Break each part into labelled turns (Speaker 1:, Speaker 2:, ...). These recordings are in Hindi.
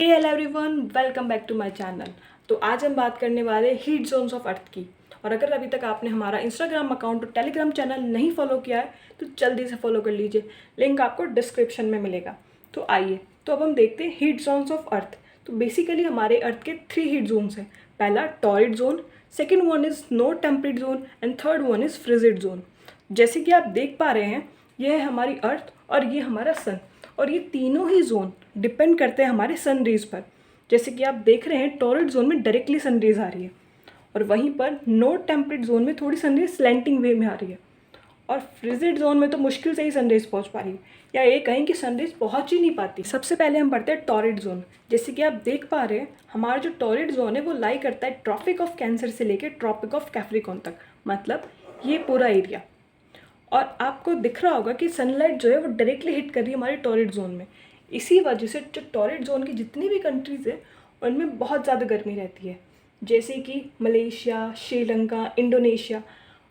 Speaker 1: Hello everyone, welcome back to my channel. तो आज हम बात करने वाले हीट जोन्स ऑफ अर्थ की। और अगर अभी तक आपने हमारा इंस्टाग्राम अकाउंट और टेलीग्राम चैनल नहीं फॉलो किया है तो जल्दी से फॉलो कर लीजिए, लिंक आपको डिस्क्रिप्शन में मिलेगा। तो आइए, तो अब हम देखते हैं हीट जोन्स ऑफ अर्थ। तो बेसिकली हमारे अर्थ के 3 हीट जोन्स हैं। पहला torrid zone, second one is no temperate zone and third one is frigid zone. जैसे कि आप देख पा रहे हैं, यह है हमारी अर्थ और ये हमारा सन, और ये तीनों ही जोन डिपेंड करते हैं हमारे सन रेज पर। जैसे कि आप देख रहे हैं, टॉरिड जोन में डायरेक्टली सन रेज आ रही है और वहीं पर नो टेम्परेट जोन में थोड़ी सन रेज स्लैंटिंग वे में आ रही है, और फ्रिजिड जोन में तो मुश्किल से ही सनरेज पहुंच पा रही है, या ये कहीं कि सनरेज पहुंच ही नहीं पाती। सबसे पहले हम पढ़ते हैं टॉरिड जोन। जैसे कि आप देख पा रहे हैं, हमारा जो टॉरिड जोन है वो लाई करता है ट्रॉपिक ऑफ कैंसर से लेकर ट्रॉपिक ऑफ कैप्रिकॉर्न तक, मतलब ये पूरा एरिया। और आपको दिख रहा होगा कि सनलाइट जो है वो डायरेक्टली हिट कर रही है हमारे टॉरिड जोन में। इसी वजह से जो टॉरिड जोन की जितनी भी कंट्रीज़ है उनमें बहुत ज़्यादा गर्मी रहती है, जैसे कि मलेशिया, श्रीलंका, इंडोनेशिया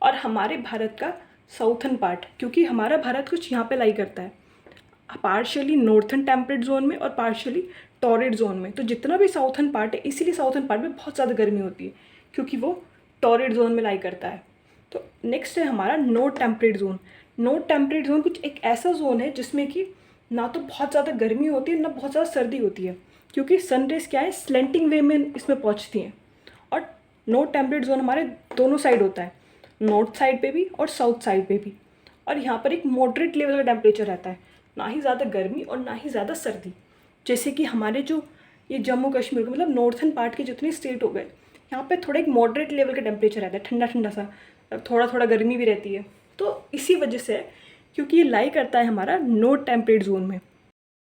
Speaker 1: और हमारे भारत का साउथन पार्ट, क्योंकि हमारा भारत कुछ यहाँ पे लाई करता है पार्शियली नॉर्थन टेम्परेट जोन में और पार्शियली टॉरिड जोन में। तो जितना भी साउथन पार्ट है, इसीलिए साउथन पार्ट में बहुत ज़्यादा गर्मी होती है, क्योंकि वो टॉरिड जोन में लाई करता है। तो नेक्स्ट है हमारा no temperate zone. No temperate zone कुछ एक ऐसा जोन है जिसमें कि ना तो बहुत ज़्यादा गर्मी होती है ना बहुत ज़्यादा सर्दी होती है, क्योंकि सनरेज क्या है, स्लेंटिंग वे में इसमें पहुंचती हैं। और नो टेम्परेट जोन हमारे दोनों साइड होता है, नॉर्थ साइड पे भी और साउथ साइड पे भी। और यहाँ पर एक मॉडरेट लेवल का टेम्परेचर रहता है, ना ही ज़्यादा गर्मी और ना ही ज़्यादा सर्दी। जैसे कि हमारे जो ये जम्मू कश्मीर का मतलब नॉर्थन पार्ट के जितने स्टेट हो गए, यहाँ पे थोड़ा एक मॉडरेट लेवल का टेम्परेचर रहता है, ठंडा ठंडा सा, थोड़ा थोड़ा गर्मी भी रहती है। तो इसी वजह से, क्योंकि ये लाई करता है हमारा नो टेम्परेट जोन में।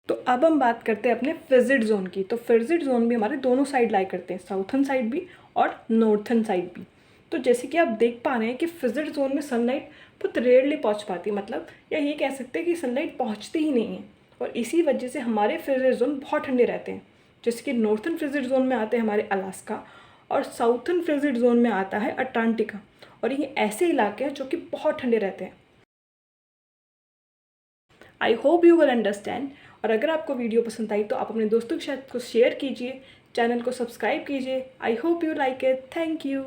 Speaker 1: तो अब हम बात करते हैं अपने फ्रिजिड जोन की। तो फ्रिजिड जोन भी हमारे दोनों साइड लाई करते हैं, साउथन साइड भी और नॉर्थन साइड भी। तो जैसे कि आप देख पा रहे हैं कि फ्रिजिड जोन में सनलाइट बहुत रेयरली पहुंच पाती है, मतलब या ये कह सकते हैं कि सनलाइट पहुंचती ही नहीं है। और इसी वजह से हमारे फ्रिजिड जोन बहुत ठंडे रहते हैं। जैसे कि नॉर्थन फ्रिजिड जोन में आते हैं हमारे अलास्का, और साउथन फ्रिजिड जोन में आता है अटांटिका। और ये ऐसे इलाके हैं जो कि बहुत ठंडे रहते हैं। I hope you will understand. और अगर आपको वीडियो पसंद आई तो आप अपने दोस्तों के साथ को शेयर कीजिए, चैनल को सब्सक्राइब कीजिए। I hope you like it. Thank you.